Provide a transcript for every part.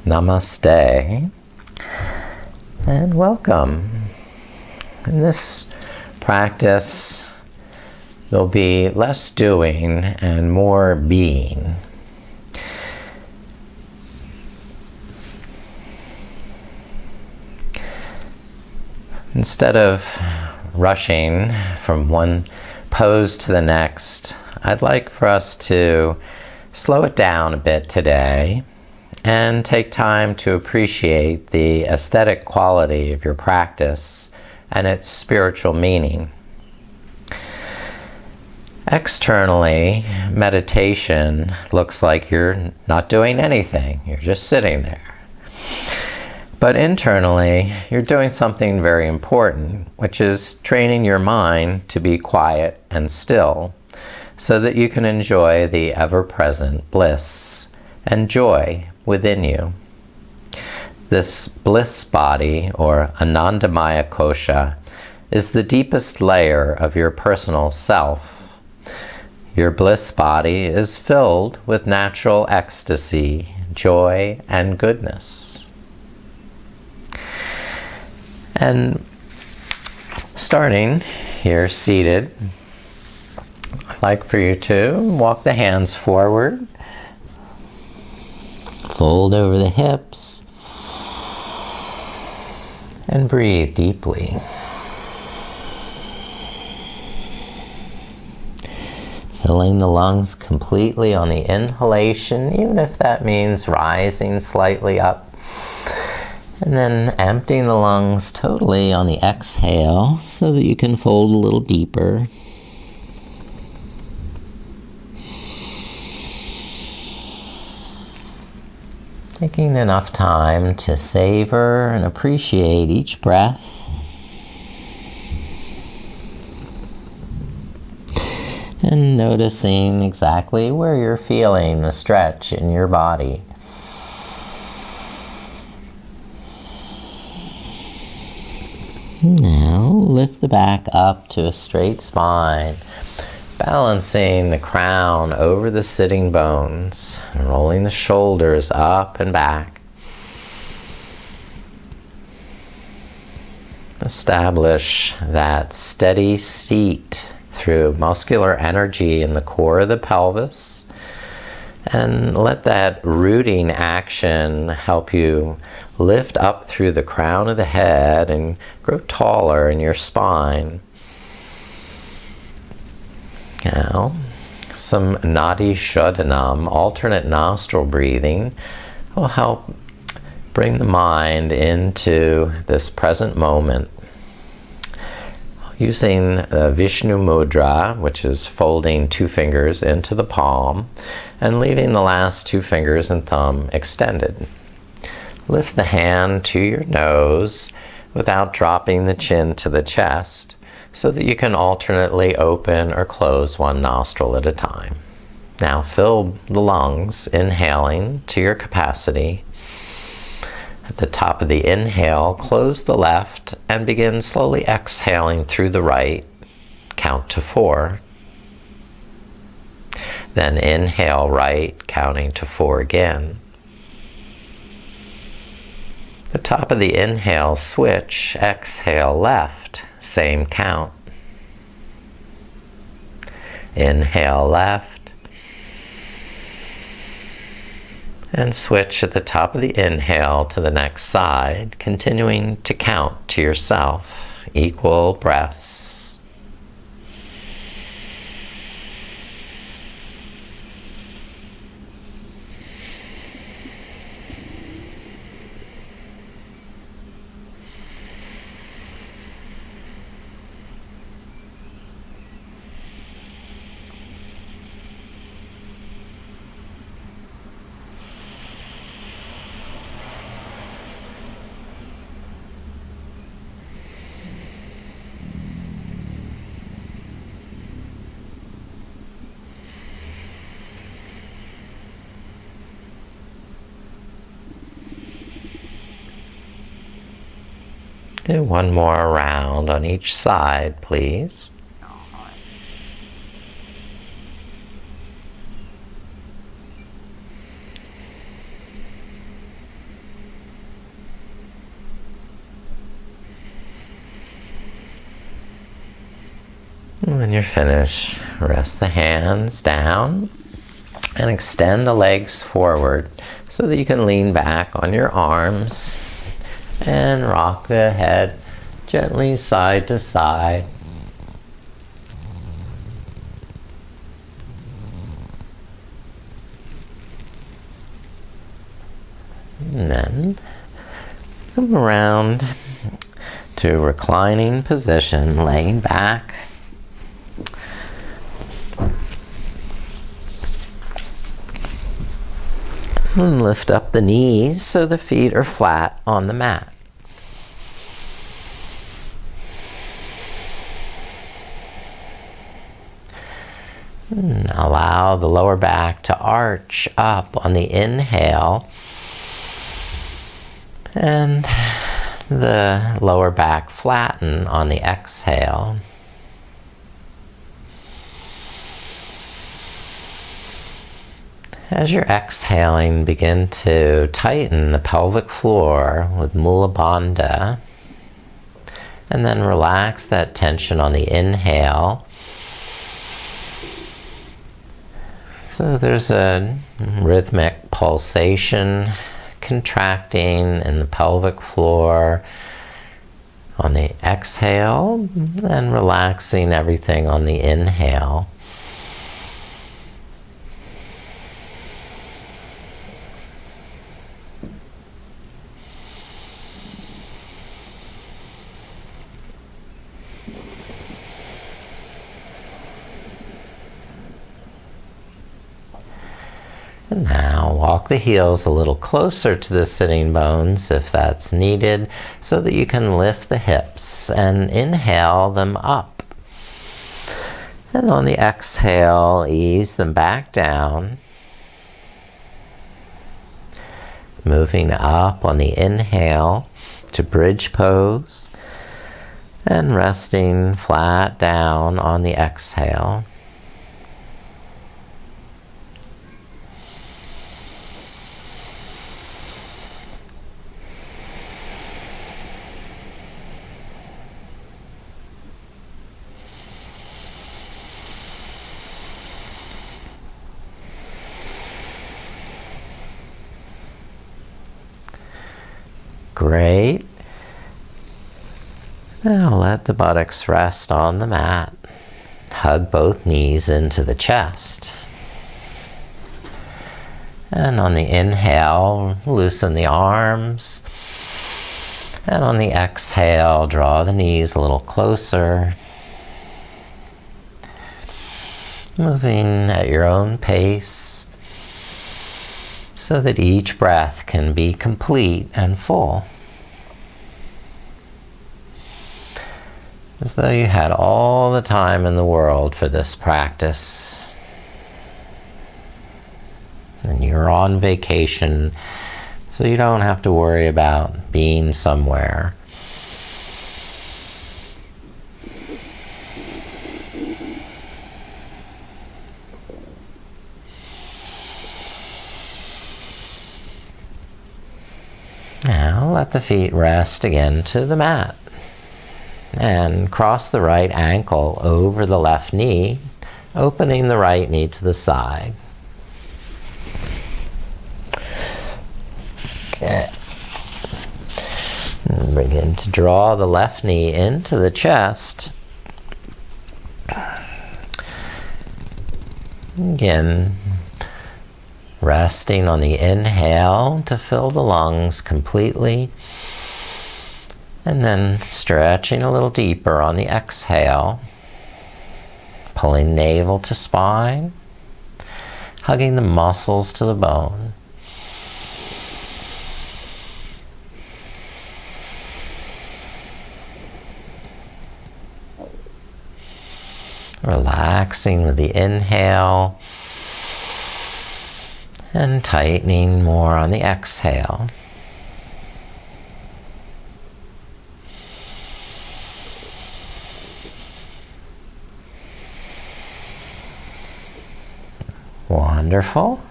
Namaste and welcome. In this practice, there'll be less doing and more being. Instead of rushing from one pose to the next, I'd like for us to slow it down a bit today and take time to appreciate the aesthetic quality of your practice and its spiritual meaning. Externally, meditation looks like you're not doing anything. You're just sitting there. But internally, you're doing something very important, which is training your mind to be quiet and still so that you can enjoy the ever-present bliss and joy within you. This bliss body, or Anandamaya Kosha, is the deepest layer of your personal self. Your bliss body is filled with natural ecstasy, joy, and goodness. And starting here seated, I'd like for you to walk the hands forward, fold over the hips, and breathe deeply. Filling the lungs completely on the inhalation, even if that means rising slightly up. And then emptying the lungs totally on the exhale so that you can fold a little deeper. Taking enough time to savor and appreciate each breath. And noticing exactly where you're feeling the stretch in your body. Now lift the back up to a straight spine, balancing the crown over the sitting bones, and rolling the shoulders up and back. Establish that steady seat through muscular energy in the core of the pelvis, and let that rooting action help you lift up through the crown of the head and grow taller in your spine. Now, some Nadi Shodhanam, alternate nostril breathing, will help bring the mind into this present moment. Using Vishnu Mudra, which is folding two fingers into the palm and leaving the last two fingers and thumb extended. Lift the hand to your nose without dropping the chin to the chest so that you can alternately open or close one nostril at a time. Now fill the lungs, inhaling to your capacity. At the top of the inhale, close the left and begin slowly exhaling through the right. Count to 4. Then inhale right, counting to 4 again. The top of the inhale, switch, exhale left, same count. Inhale left. And switch at the top of the inhale to the next side, continuing to count to yourself, equal breaths. Do one more round on each side, please. When you're finished, rest the hands down and extend the legs forward so that you can lean back on your arms and rock the head gently side to side. And then come around to reclining position, laying back. And lift up the knees so the feet are flat on the mat. And allow the lower back to arch up on the inhale, and the lower back flatten on the exhale. As you're exhaling, begin to tighten the pelvic floor with Mula Bandha, and then relax that tension on the inhale. So there's a rhythmic pulsation contracting in the pelvic floor on the exhale, and relaxing everything on the inhale. And now walk the heels a little closer to the sitting bones if that's needed, so that you can lift the hips and inhale them up. And on the exhale, ease them back down. Moving up on the inhale to bridge pose, and resting flat down on the exhale. Great. Now let the buttocks rest on the mat. Hug both knees into the chest. And on the inhale, loosen the arms. And on the exhale, draw the knees a little closer. Moving at your own pace, so that each breath can be complete and full. As though you had all the time in the world for this practice. And you're on vacation, so you don't have to worry about being somewhere. Now let the feet rest again to the mat, and cross the right ankle over the left knee, opening the right knee to the side. Okay. And begin to draw the left knee into the chest. Again, resting on the inhale to fill the lungs completely, and then stretching a little deeper on the exhale, pulling navel to spine, hugging the muscles to the bone. Relaxing with the inhale, and tightening more on the exhale. Wonderful.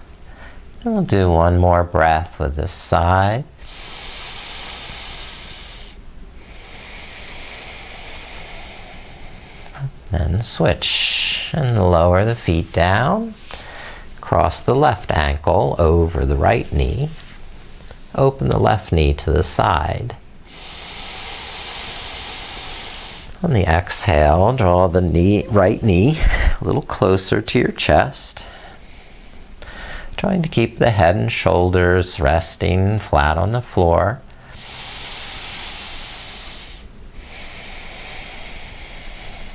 And we'll do one more breath with this side. Then switch and lower the feet down. Cross the left ankle over the right knee. Open the left knee to the side. On the exhale, draw the right knee a little closer to your chest. Trying to keep the head and shoulders resting flat on the floor.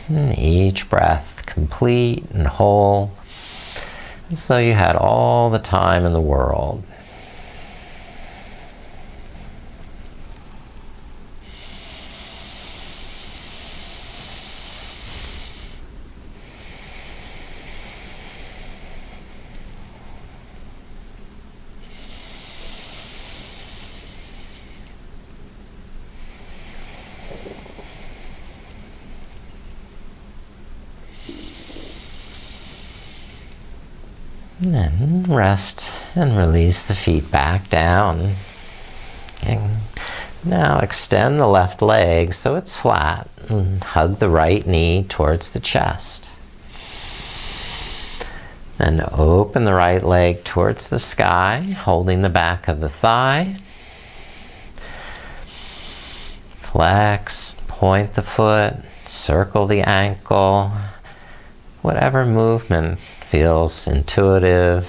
And each breath complete and whole, as though you had all the time in the world. And then rest and release the feet back down. And now extend the left leg so it's flat and hug the right knee towards the chest. Then open the right leg towards the sky, holding the back of the thigh. Flex, point the foot, circle the ankle, whatever movement feels intuitive.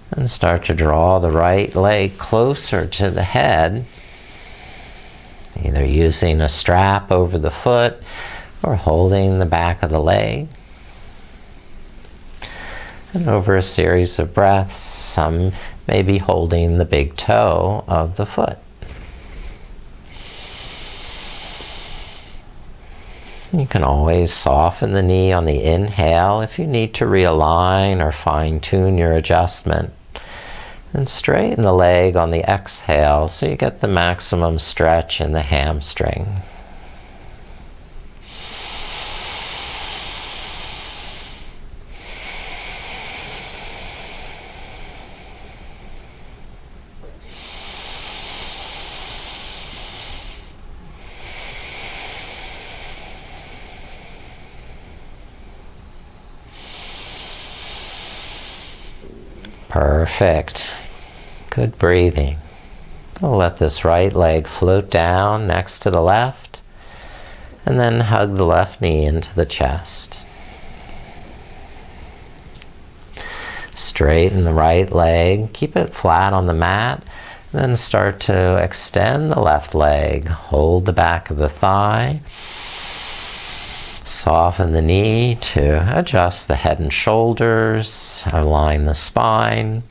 And start to draw the right leg closer to the head, either using a strap over the foot or holding the back of the leg. And over a series of breaths, some may be holding the big toe of the foot. You can always soften the knee on the inhale if you need to realign or fine-tune your adjustment. And straighten the leg on the exhale so you get the maximum stretch in the hamstring. Perfect. Good breathing. I'll let this right leg float down next to the left, and then hug the left knee into the chest. Straighten the right leg, keep it flat on the mat, then start to extend the left leg. Hold the back of the thigh. Soften the knee to adjust the head and shoulders, align the spine,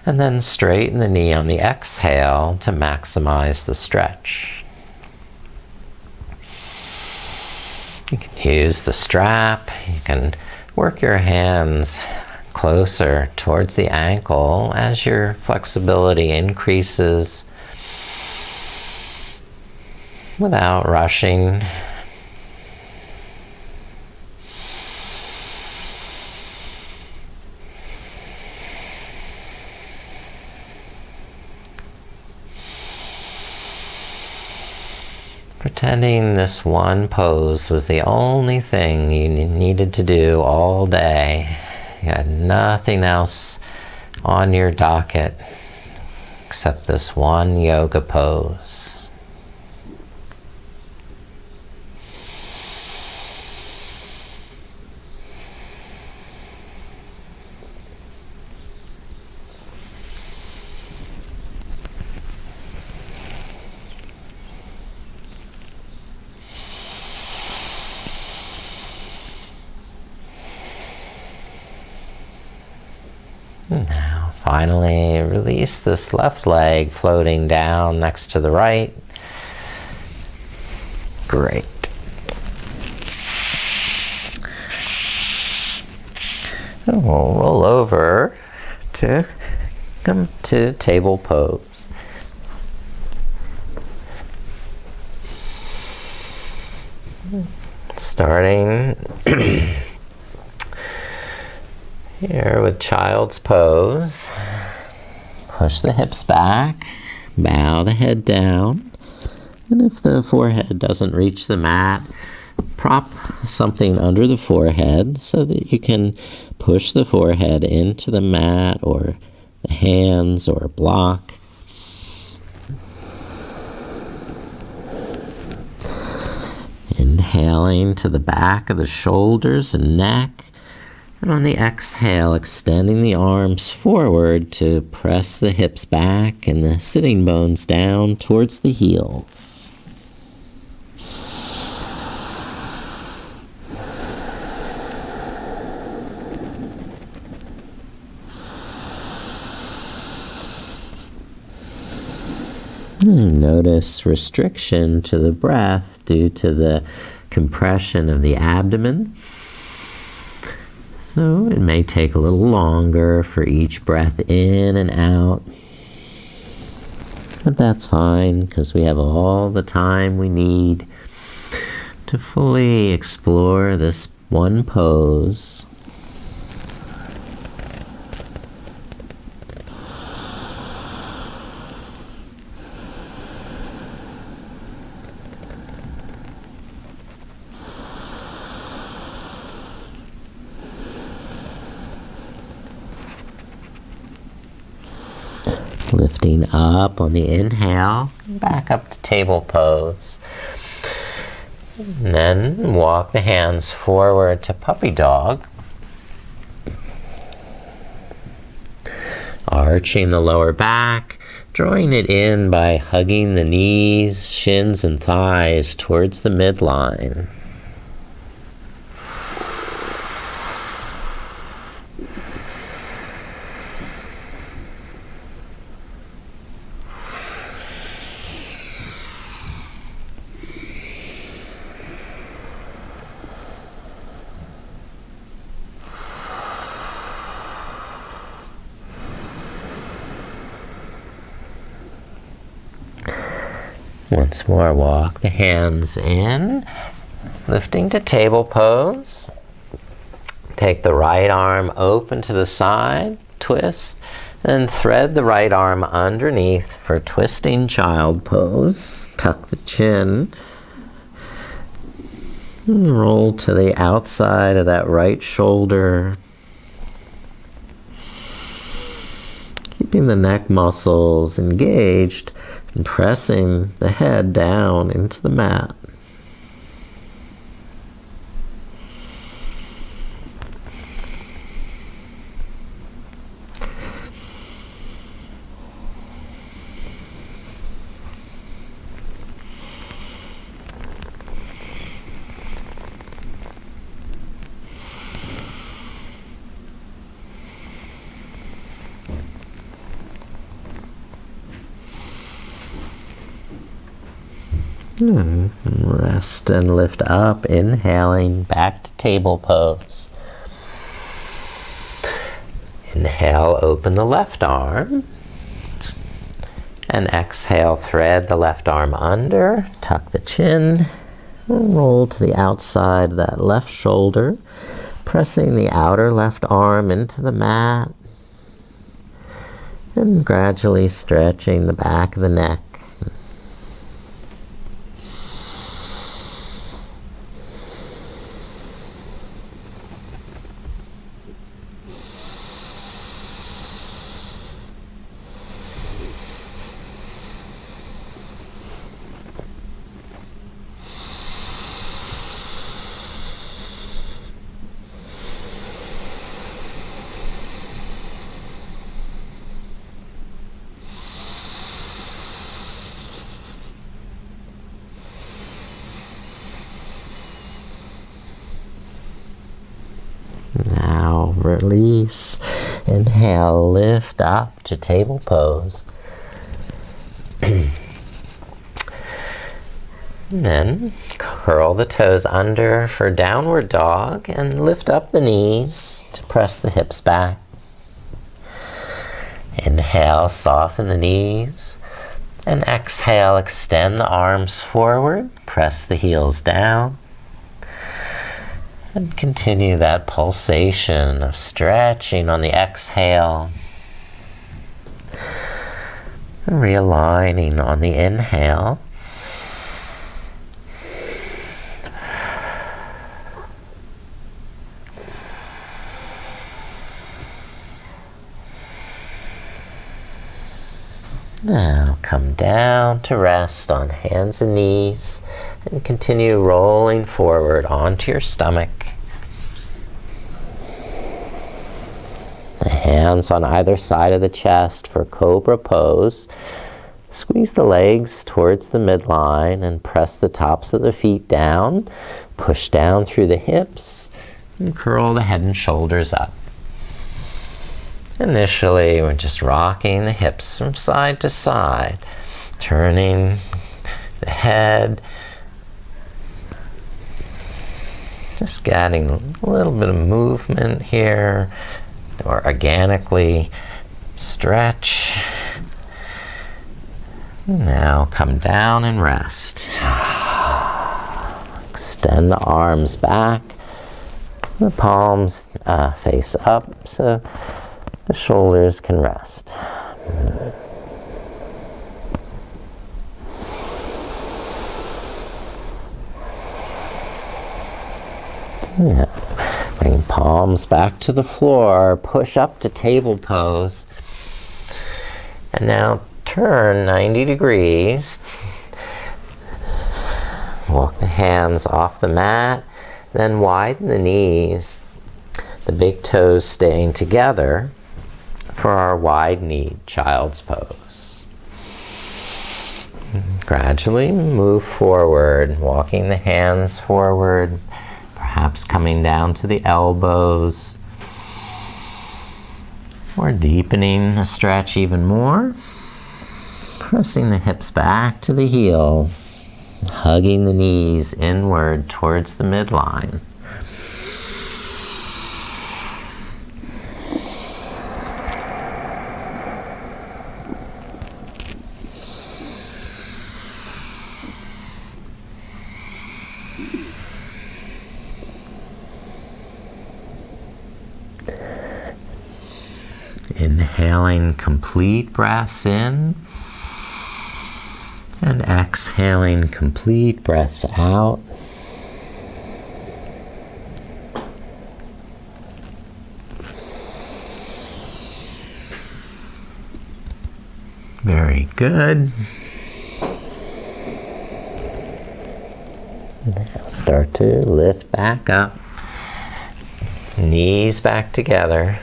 and then straighten the knee on the exhale to maximize the stretch. You can use the strap, you can work your hands closer towards the ankle as your flexibility increases without rushing. Pretending this one pose was the only thing you needed to do all day. You had nothing else on your docket except this one yoga pose. Now, finally, release this left leg floating down next to the right. Great. And we'll roll over to come to table pose. Starting here with child's pose. Push the hips back, bow the head down, And if the forehead doesn't reach the mat, prop something under the forehead so that you can push the forehead into the mat or the hands or a block. Inhaling to the back of the shoulders and neck. And on the exhale, extending the arms forward to press the hips back and the sitting bones down towards the heels. Notice restriction to the breath due to the compression of the abdomen. So it may take a little longer for each breath in and out. But that's fine because we have all the time we need to fully explore this one pose. Lifting up on the inhale, back up to table pose. And then walk the hands forward to puppy dog. Arching the lower back, drawing it in by hugging the knees, shins, and thighs towards the midline. Once more, walk the hands in, lifting to table pose. Take the right arm open to the side, twist, and thread the right arm underneath for twisting child pose. Tuck the chin. And roll to the outside of that right shoulder. Keeping the neck muscles engaged. And pressing the head down into the mat. Rest and lift up, inhaling back to table pose. Inhale, open the left arm. And exhale, thread the left arm under, tuck the chin, and roll to the outside of that left shoulder, pressing the outer left arm into the mat, and gradually stretching the back of the neck. Now release. Inhale, lift up to table pose. Then curl the toes under for downward dog and lift up the knees to press the hips back. Inhale, soften the knees. And exhale, extend the arms forward, press the heels down. And continue that pulsation of stretching on the exhale. And realigning on the inhale. Now come down to rest on hands and knees and continue rolling forward onto your stomach. The hands on either side of the chest for Cobra pose. Squeeze the legs towards the midline and press the tops of the feet down. Push down through the hips and curl the head and shoulders up. Initially, we're just rocking the hips from side to side, turning the head, just getting a little bit of movement here, or organically stretch. Now come down and rest. Extend the arms back, the palms face up so the shoulders can rest. Yeah. Bring palms back to the floor, push up to table pose. And now turn 90 degrees. Walk the hands off the mat, then widen the knees, the big toes staying together for our wide-kneed child's pose. Gradually move forward, walking the hands forward, perhaps coming down to the elbows, or deepening the stretch even more, pressing the hips back to the heels, hugging the knees inward towards the midline. Inhaling complete breaths in and exhaling complete breaths out. Very good. Now start to lift back up. Knees back together.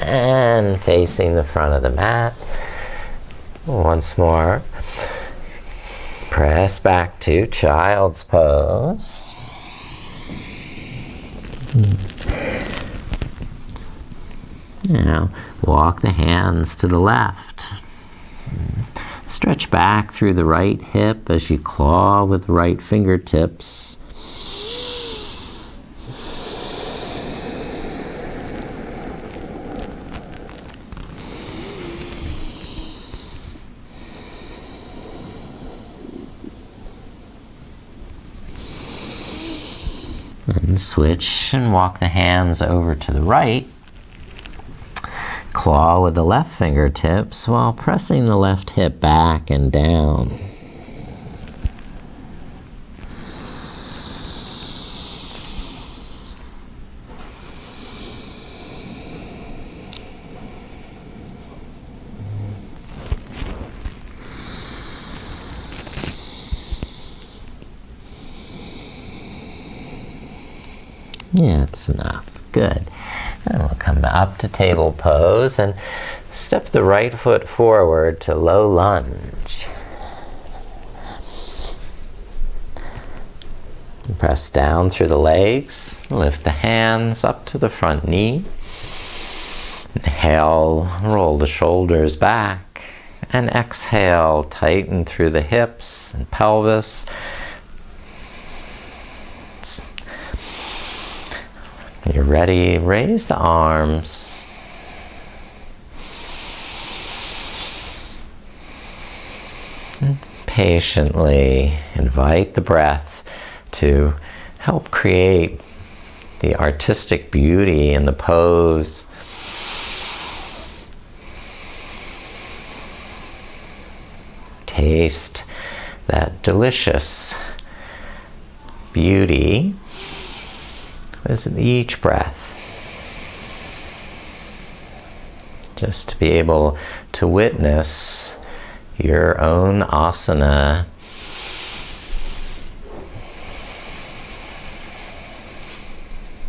And facing the front of the mat. Once more. Press back to child's pose. Now walk the hands to the left. Stretch back through the right hip as you claw with the right fingertips. And switch and walk the hands over to the right. Claw with the left fingertips while pressing the left hip back and down. Yeah, it's enough. Good. And we'll come up to table pose and step the right foot forward to low lunge. Press down through the legs. Lift the hands up to the front knee. Inhale, roll the shoulders back. And exhale, tighten through the hips and pelvis. When you're ready, raise the arms. And patiently invite the breath to help create the artistic beauty in the pose. Taste that delicious beauty with each breath. just to be able to witness your own asana.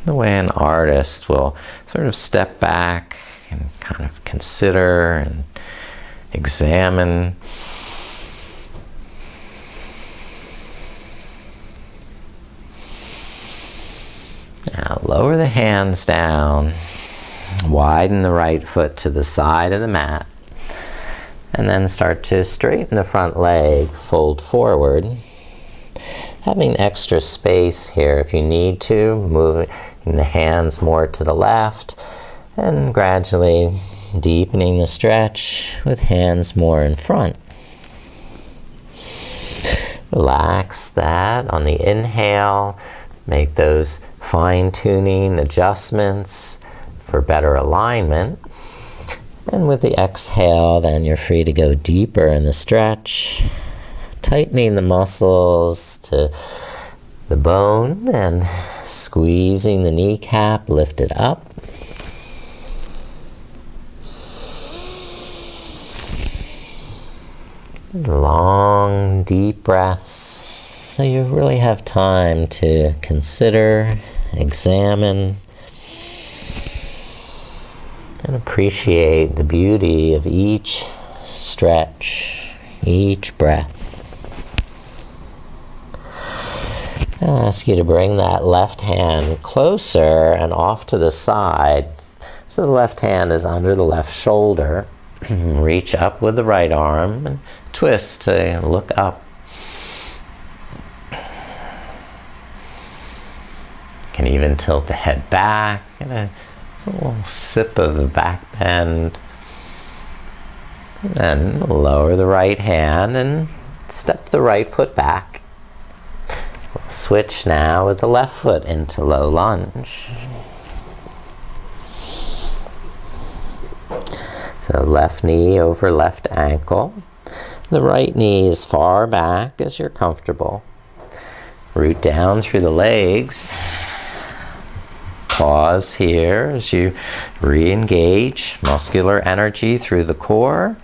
The way an artist will sort of step back and kind of consider and examine. Now lower the hands down, widen the right foot to the side of the mat, and then start to straighten the front leg, fold forward. Having extra space here if you need to, moving the hands more to the left, and gradually deepening the stretch with hands more in front. Relax that on the inhale. Make those fine-tuning adjustments for better alignment. And with the exhale, then you're free to go deeper in the stretch, tightening the muscles to the bone and squeezing the kneecap, lift it up. Long, deep breaths, so you really have time to consider, examine, and appreciate the beauty of each stretch, each breath. I'll ask you to bring that left hand closer and off to the side, so the left hand is under the left shoulder. Reach up with the right arm and twist to look up. You can even tilt the head back and a little sip of the back bend. And then lower the right hand and step the right foot back. We'll switch now with the left foot into low lunge. So left knee over left ankle. The right knee is far back as you're comfortable. Root down through the legs. Pause here as you re-engage muscular energy through the core.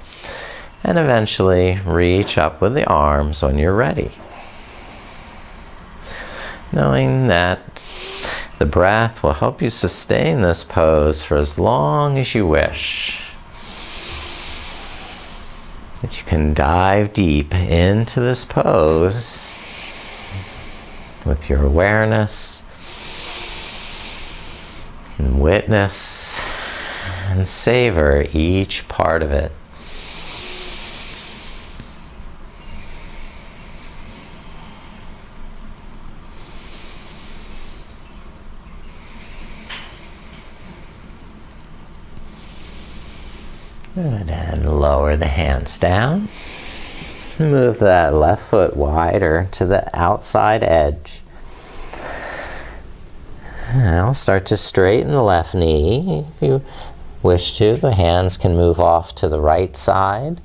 And eventually reach up with the arms when you're ready. Knowing that the breath will help you sustain this pose for as long as you wish. That you can dive deep into this pose with your awareness and witness and savor each part of it. Good, and lower the hands down. Move that left foot wider to the outside edge. Now start to straighten the left knee. If you wish to, the hands can move off to the right side.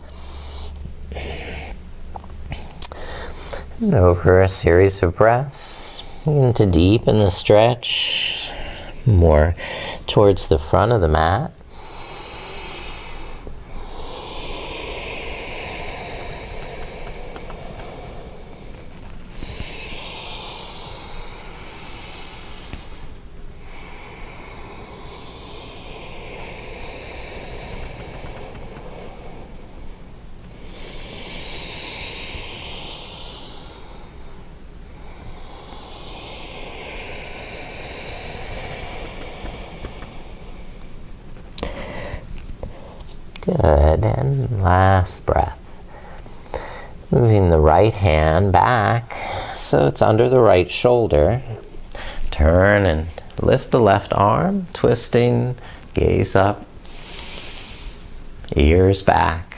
And over a series of breaths, begin to deepen the stretch more towards the front of the mat. Good, and last breath. Moving the right hand back so it's under the right shoulder. Turn and lift the left arm, twisting, gaze up, ears back.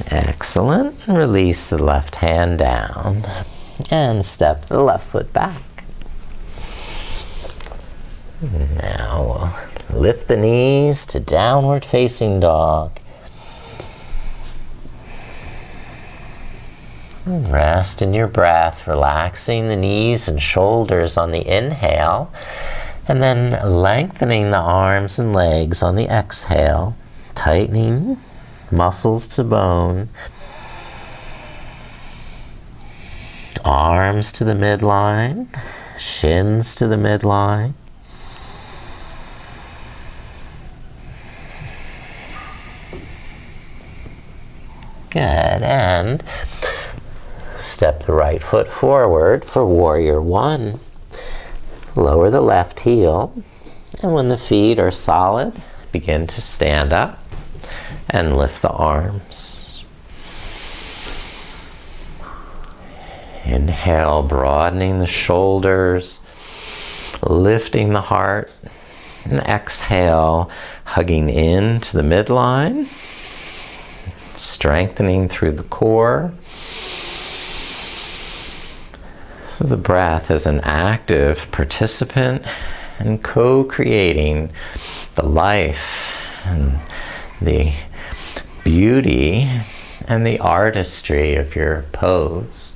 Excellent. Release the left hand down. And step the left foot back. Now lift the knees to downward facing dog. And rest in your breath, relaxing the knees and shoulders on the inhale, and then lengthening the arms and legs on the exhale, tightening muscles to bone, arms to the midline, shins to the midline. Good, and step the right foot forward for warrior one. Lower the left heel, and when the feet are solid, begin to stand up and lift the arms. Inhale, broadening the shoulders, lifting the heart, and exhale, hugging into the midline, strengthening through the core. So the breath is an active participant and co-creating the life and the beauty and the artistry of your pose.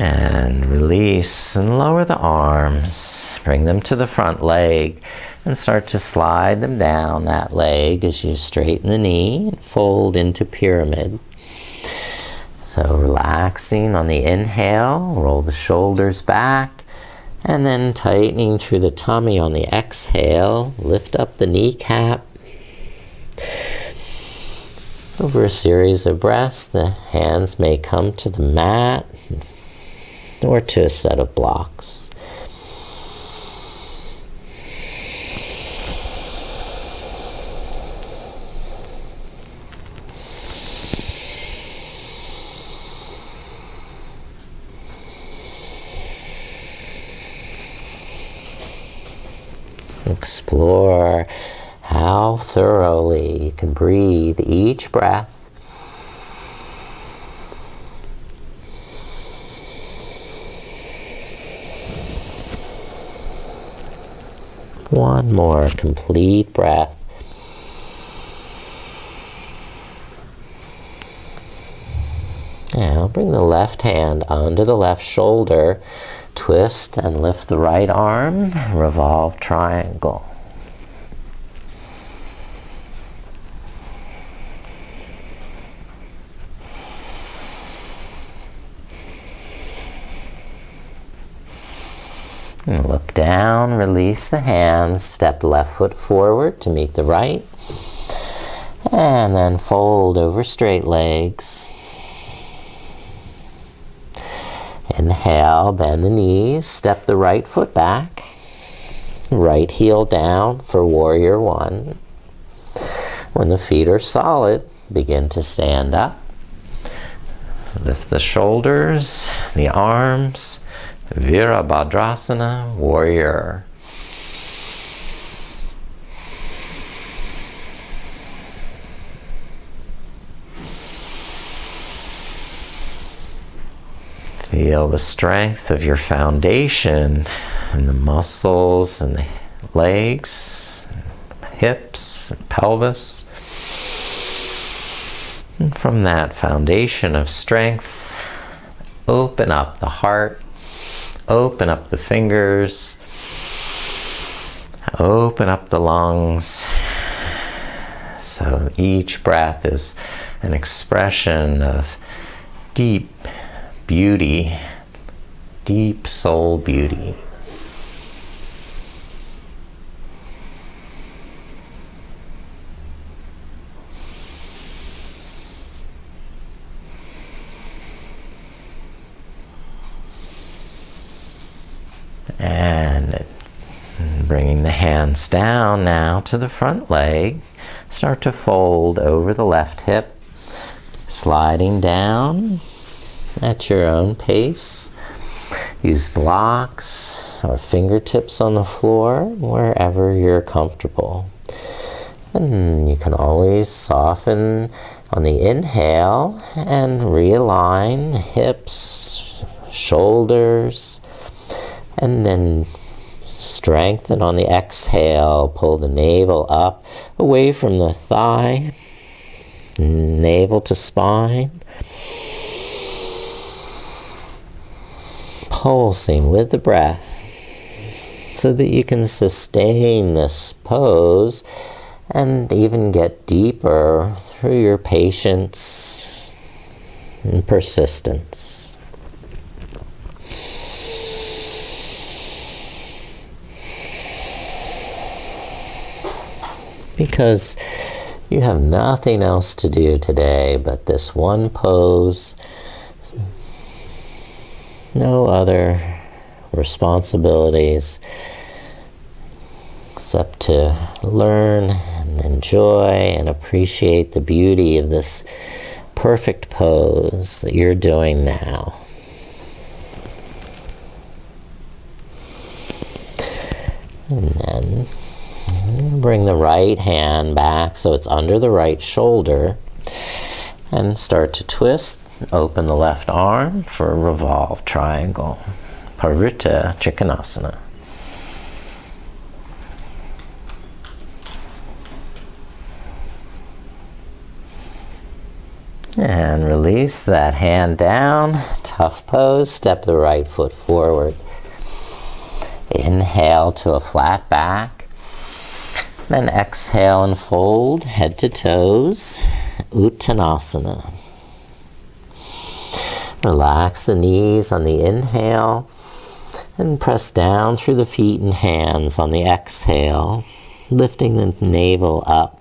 And release and lower the arms. Bring them to the front leg and start to slide them down that leg as you straighten the knee and fold into pyramid. So relaxing on the inhale, roll the shoulders back, and then tightening through the tummy on the exhale, lift up the kneecap. Over a series of breaths, the hands may come to the mat or to a set of blocks. Explore how thoroughly you can breathe each breath. One more complete breath. Now bring the left hand onto the left shoulder, twist and lift the right arm, revolve triangle. And look down, release the hands, step the left foot forward to meet the right, and then fold over straight legs. Inhale, bend the knees, step the right foot back, right heel down for warrior one. When the feet are solid, begin to stand up. Lift the shoulders, the arms, Virabhadrasana, warrior. Feel the strength of your foundation and the muscles and the legs, hips, and pelvis. And from that foundation of strength, open up the heart. Open up the fingers, open up the lungs. So each breath is an expression of deep beauty, deep soul beauty. And bringing the hands down now to the front leg, start to fold over the left hip, sliding down at your own pace. Use blocks or fingertips on the floor, wherever you're comfortable. And you can always soften on the inhale and realign the hips, shoulders, and then strengthen on the exhale. Pull the navel up away from the thigh, navel to spine. Pulsing with the breath so that you can sustain this pose and even get deeper through your patience and persistence. Because you have nothing else to do today but this one pose. No other responsibilities except to learn and enjoy and appreciate the beauty of this perfect pose that you're doing now. And then bring the right hand back so it's under the right shoulder and start to twist. Open the left arm for a revolved triangle. Parivrtta Trikonasana. And release that hand down. Tough pose. Step the right foot forward. Inhale to a flat back. Then exhale and fold head to toes. Uttanasana. Relax the knees on the inhale and press down through the feet and hands on the exhale, lifting the navel up.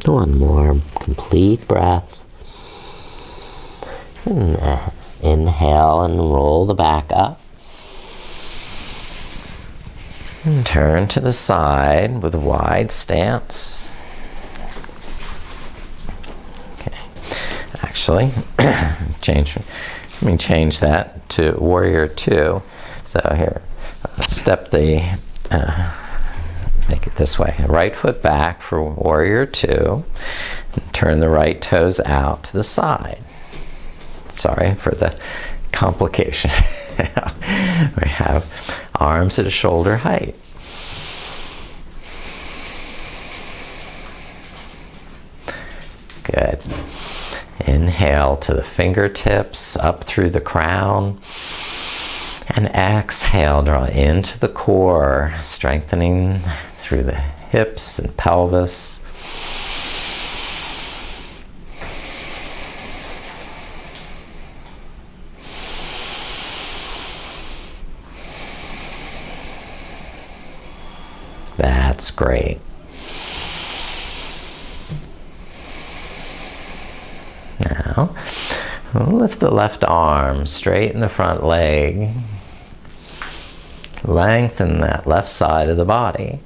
One more complete breath. And inhale and roll the back up. And turn to the side with a wide stance. Okay. Actually, let me change that to Warrior 2. So here, step the make it this way. Right foot back for Warrior 2. And turn the right toes out to the side. Sorry for the complication. We have arms at a shoulder height. Good. Inhale to the fingertips, up through the crown. And exhale, draw into the core, strengthening through the hips and pelvis. That's great. Now, lift the left arm, straighten the front leg. Lengthen that left side of the body.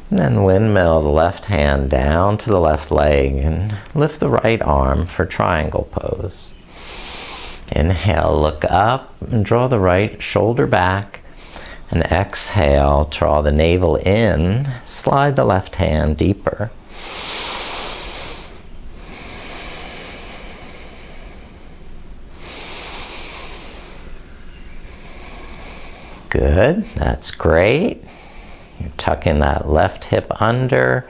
And then windmill the left hand down to the left leg and lift the right arm for triangle pose. Inhale, look up and draw the right shoulder back. And exhale, draw the navel in, slide the left hand deeper. Good, that's great. You're tucking that left hip under,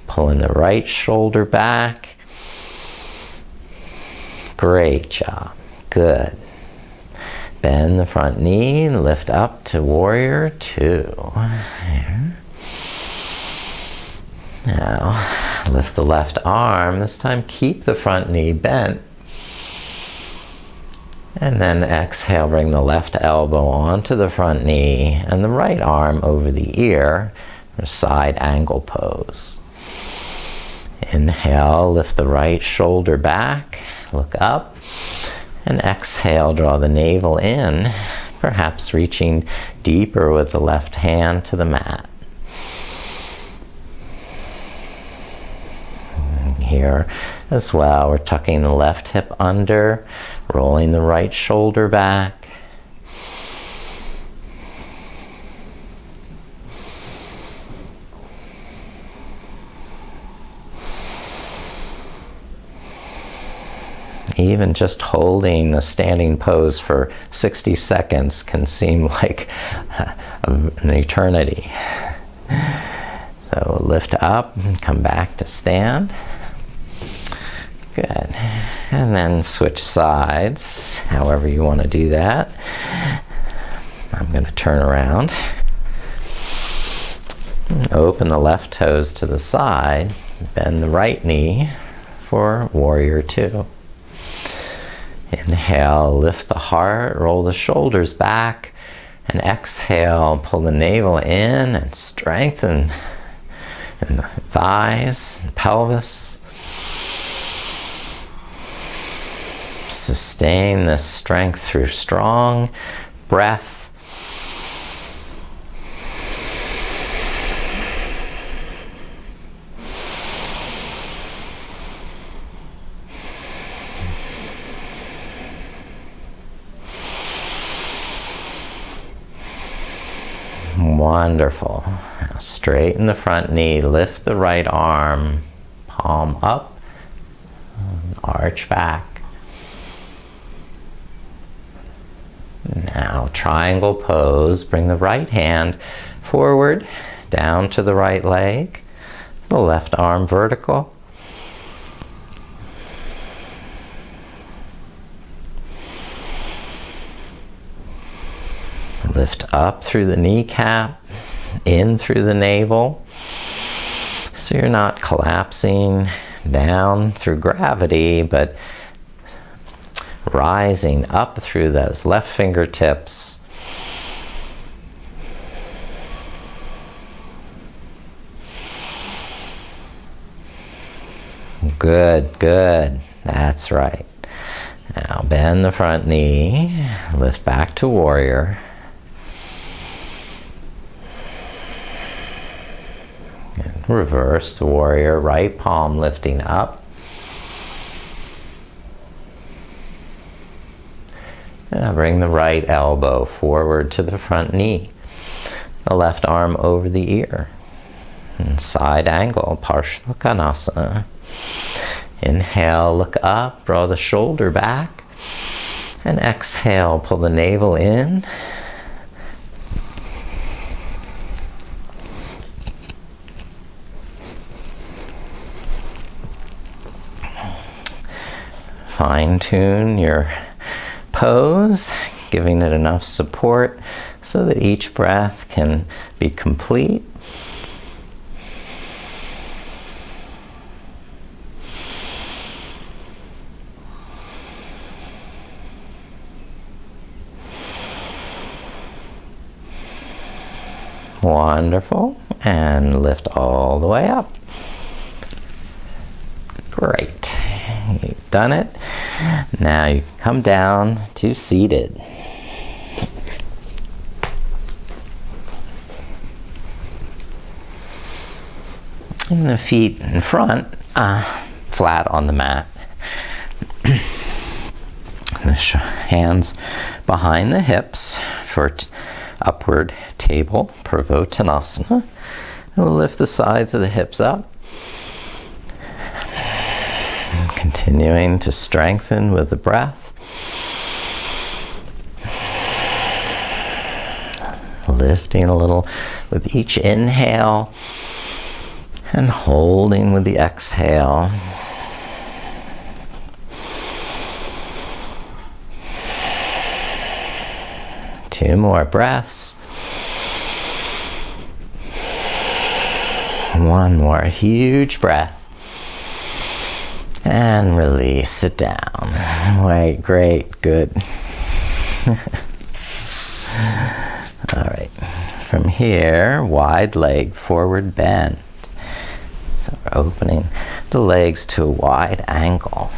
pulling the right shoulder back. Great job, good. Bend the front knee and lift up to Warrior 2. Here. Now, lift the left arm. This time keep the front knee bent. And then exhale, bring the left elbow onto the front knee and the right arm over the ear for side angle pose. Inhale, lift the right shoulder back, look up. And exhale, draw the navel in, perhaps reaching deeper with the left hand to the mat. And here as well, we're tucking the left hip under, rolling the right shoulder back. Even just holding the standing pose for 60 seconds can seem like an eternity. So lift up and come back to stand. Good. And then switch sides, however you want to do that. I'm going to turn around. Open the left toes to the side. Bend the right knee for warrior two. Inhale, lift the heart, roll the shoulders back, and exhale, pull the navel in and strengthen in the thighs, and pelvis. Sustain this strength through strong breath. Wonderful. Now straighten the front knee, lift the right arm, palm up, arch back. Now triangle pose, bring the right hand forward, down to the right leg, the left arm vertical. Lift up through the kneecap, in through the navel, so you're not collapsing down through gravity, but rising up through those left fingertips. Good, good. That's right. Now bend the front knee, lift back to warrior. And reverse warrior, right palm lifting up. Now bring the right elbow forward to the front knee. The left arm over the ear. And side angle, Parsvakonasana. Inhale, look up, draw the shoulder back. And exhale, pull the navel in. Fine-tune your pose, giving it enough support so that each breath can be complete. Wonderful. And lift all the way up. Great. You've done it. Now you come down to seated. And the feet in front, flat on the mat. The hands behind the hips for upward table, Purvottanasana. We'll lift the sides of the hips up. Continuing to strengthen with the breath. Lifting a little with each inhale and holding with the exhale. Two more breaths. One more huge breath. And release, sit down. Right, great, good. All right, from here, wide leg, forward bend. So we're opening the legs to a wide angle.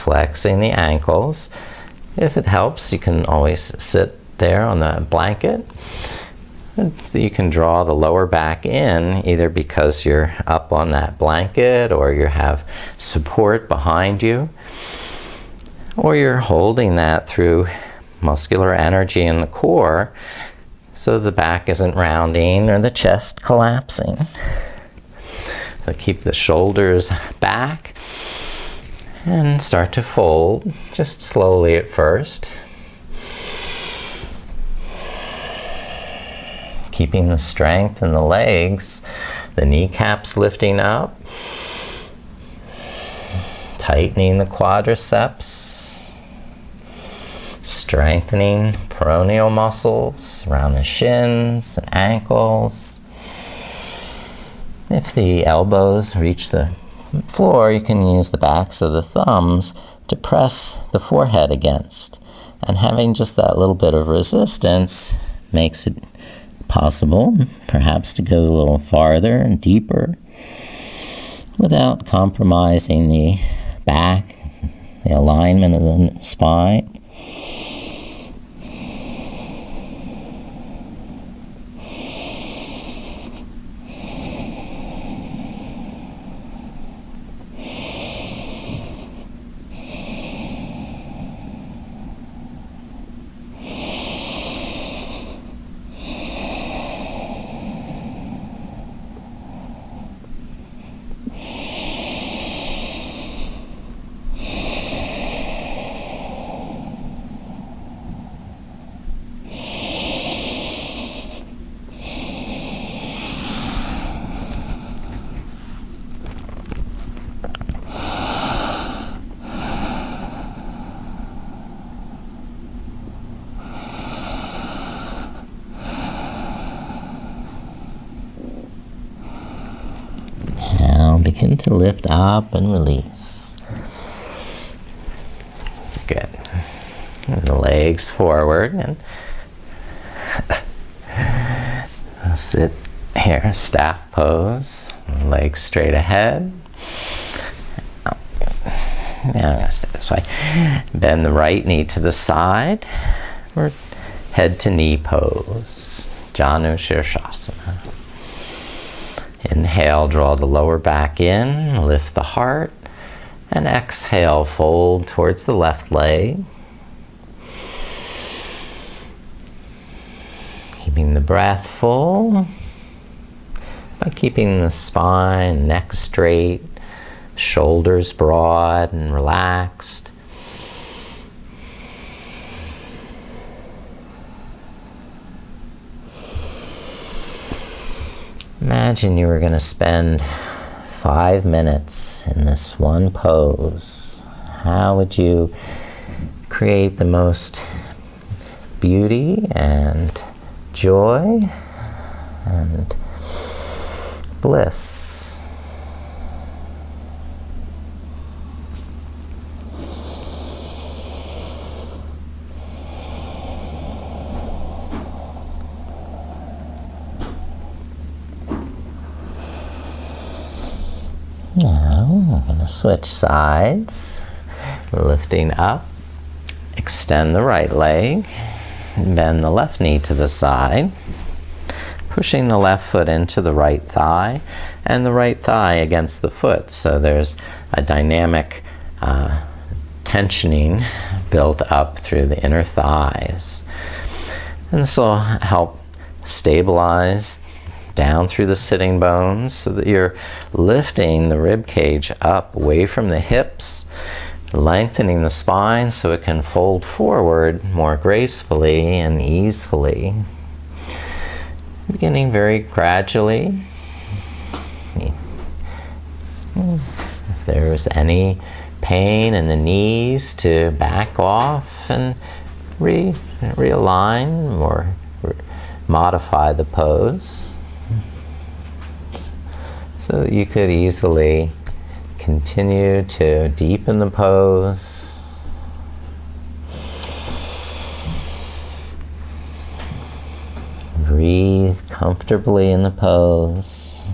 flexing the ankles. If it helps, you can always sit there on the blanket. And you can draw the lower back in, either because you're up on that blanket or you have support behind you, or you're holding that through muscular energy in the core so the back isn't rounding or the chest collapsing. So keep the shoulders back and start to fold, just slowly at first. Keeping the strength in the legs, the kneecaps lifting up, tightening the quadriceps, strengthening peroneal muscles around the shins and ankles. If the elbows reach the floor, you can use the backs of the thumbs to press the forehead against. And having just that little bit of resistance makes it possible, perhaps, to go a little farther and deeper without compromising the back, the alignment of the spine. Begin to lift up and release. Good. And the legs forward, and sit here, staff pose, legs straight ahead. Now I'm going to stay this way. Bend the right knee to the side, or head to knee pose, Janu Shirshasana. Inhale, draw the lower back in, lift the heart, and exhale, fold towards the left leg. Keeping the breath full by keeping the spine, neck straight, shoulders broad and relaxed. Imagine you were going to spend 5 minutes in this one pose. How would you create the most beauty and joy and bliss? Now I'm going to switch sides, lifting up, extend the right leg, bend the left knee to the side, pushing the left foot into the right thigh and the right thigh against the foot. So there's a dynamic tensioning built up through the inner thighs. And this will help stabilize down through the sitting bones so that you're lifting the rib cage up away from the hips, lengthening the spine so it can fold forward more gracefully and easily. Beginning very gradually. If there's any pain in the knees, to back off and realign or modify the pose, so that you could easily continue to deepen the pose. Breathe comfortably in the pose.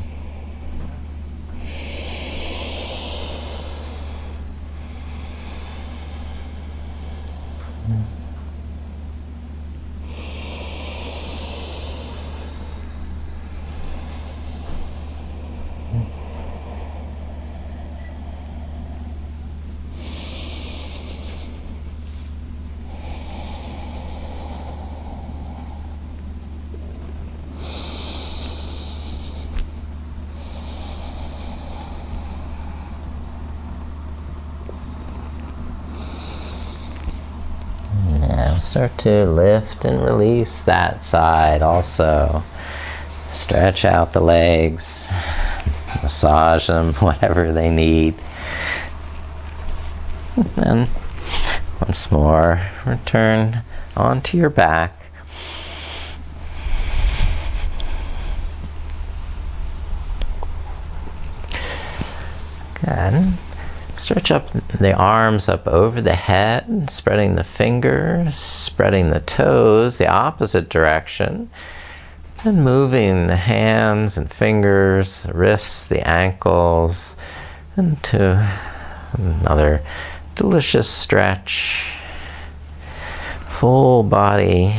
Now start to lift and release that side also. Stretch out the legs, massage them, whatever they need. And then once more, return onto your back. Good. Stretch up the arms up over the head, spreading the fingers, spreading the toes the opposite direction, and moving the hands and fingers, the wrists, the ankles, into another delicious stretch. Full body.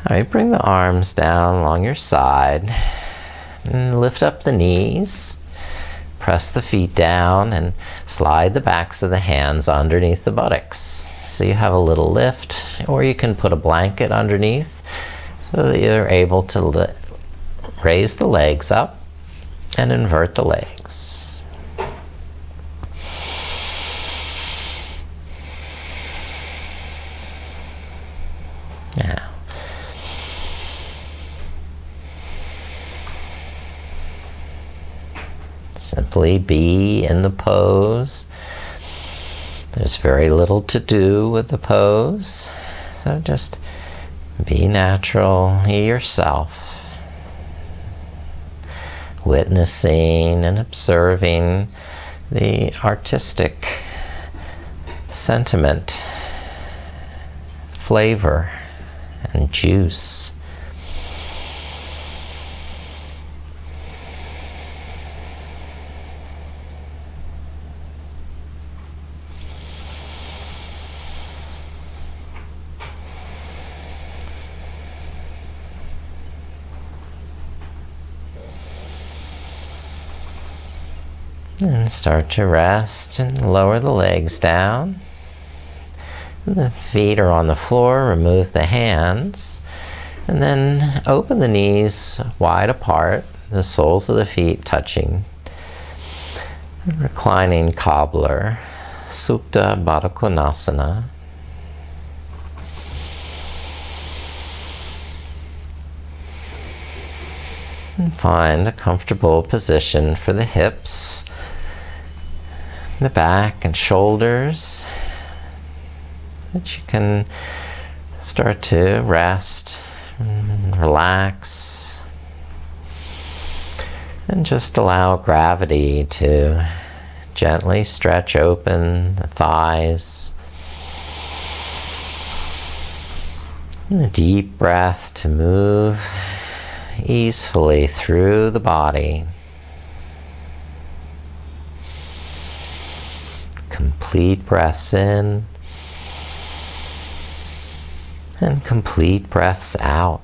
All right, bring the arms down along your side and lift up the knees. Press the feet down and slide the backs of the hands underneath the buttocks. So you have a little lift, or you can put a blanket underneath so that you're able to raise the legs up and invert the legs. Now, simply be in the pose. There's very little to do with the pose, so just be natural, be yourself, witnessing and observing the artistic sentiment, flavor, and juice. And start to rest and lower the legs down. The feet are on the floor, remove the hands, and then open the knees wide apart, the soles of the feet touching. Reclining cobbler, Supta Baddha Konasana. And find a comfortable position for the hips, the back and shoulders, that you can start to rest, relax, and just allow gravity to gently stretch open the thighs. And the deep breath to move easily through the body. Complete breaths in and complete breaths out.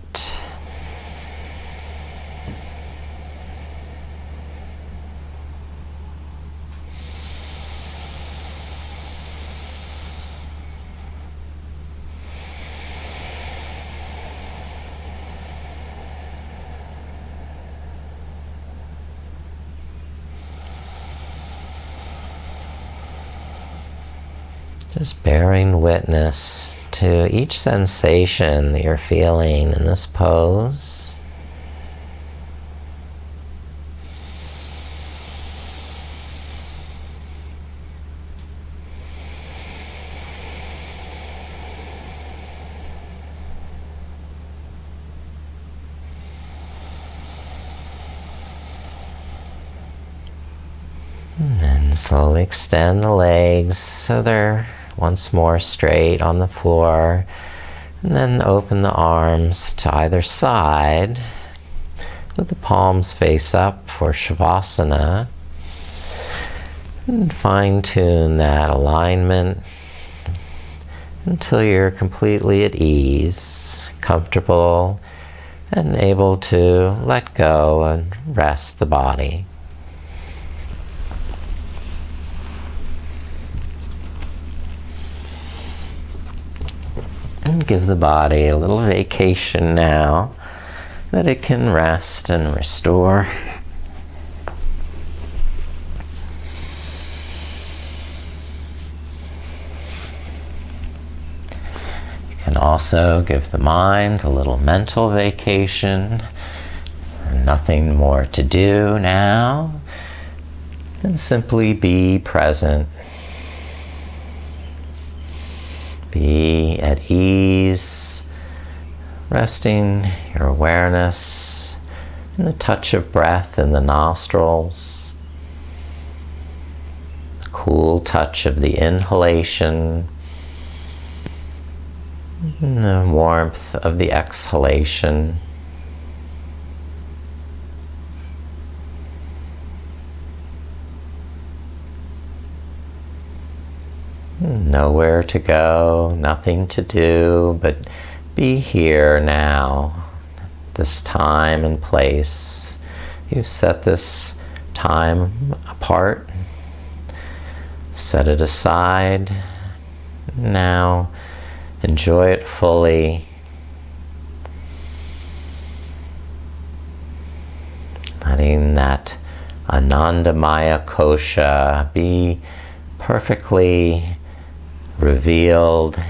Just bearing witness to each sensation that you're feeling in this pose. And then slowly extend the legs so they're once more straight on the floor, and then open the arms to either side with the palms face up for Shavasana. And fine-tune that alignment until you're completely at ease, comfortable, and able to let go and rest the body. And give the body a little vacation now that it can rest and restore. And also give the mind a little mental vacation. Nothing more to do now. And simply be present. Be at ease, resting your awareness in the touch of breath in the nostrils, the cool touch of the inhalation, and the warmth of the exhalation. Nowhere to go, nothing to do, but be here now, this time and place. You've set this time apart, set it aside. Now enjoy it fully. Letting that Anandamaya Kosha be perfectly revealed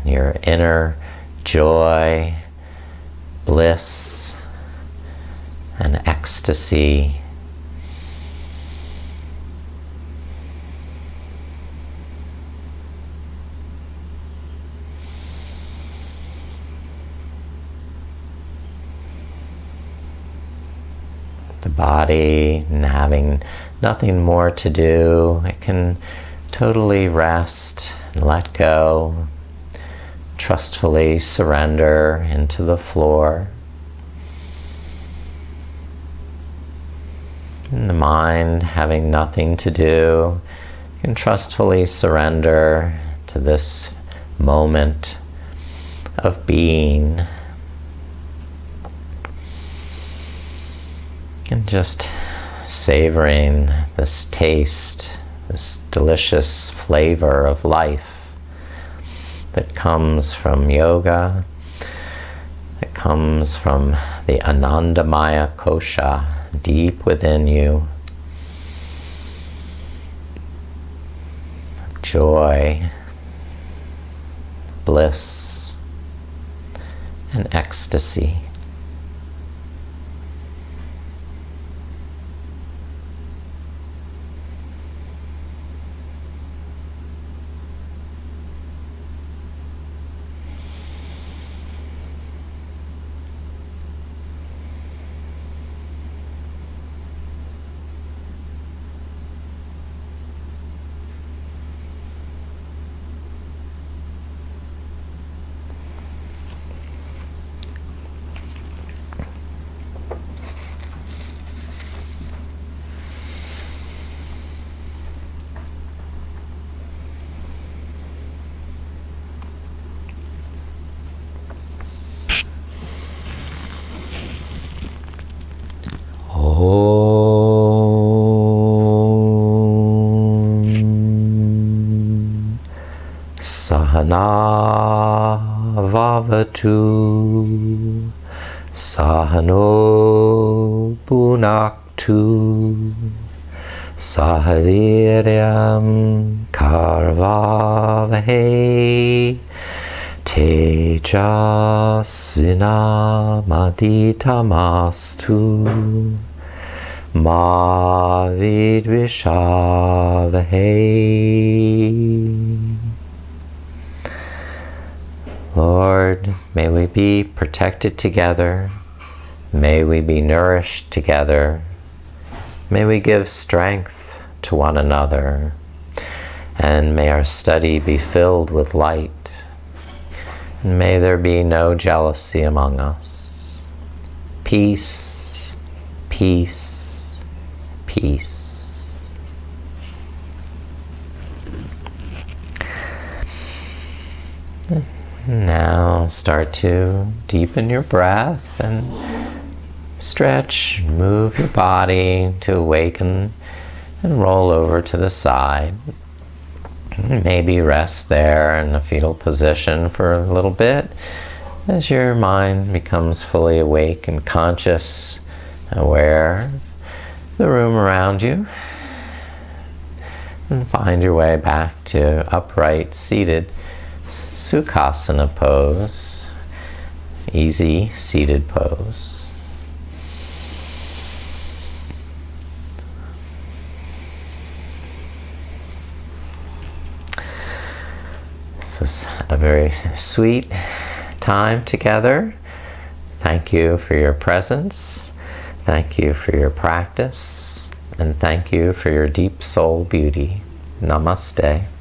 in your inner joy, bliss, and ecstasy. The body having nothing more to do, it can totally rest and let go, trustfully surrender into the floor. And the mind having nothing to do, can trustfully surrender to this moment of being. And just savoring this taste, this delicious flavor of life that comes from yoga, that comes from the Anandamaya Kosha deep within you. Joy, bliss, and ecstasy. Sahana vavatu, sahano punaktu, sahaviryam karvavahe, tejasvinamadittamastu, ma vidvishavahe. Lord, may we be protected together. May we be nourished together. May we give strength to one another. And may our study be filled with light. And may there be no jealousy among us. Peace, peace, peace. Now start to deepen your breath and stretch, move your body to awaken and roll over to the side. Maybe rest there in a fetal position for a little bit as your mind becomes fully awake and conscious, aware of the room around you. And find your way back to upright, seated Sukhasana pose, easy seated pose. So it's a very sweet time together. Thank you for your presence. Thank you for your practice. And thank you for your deep soul beauty. Namaste.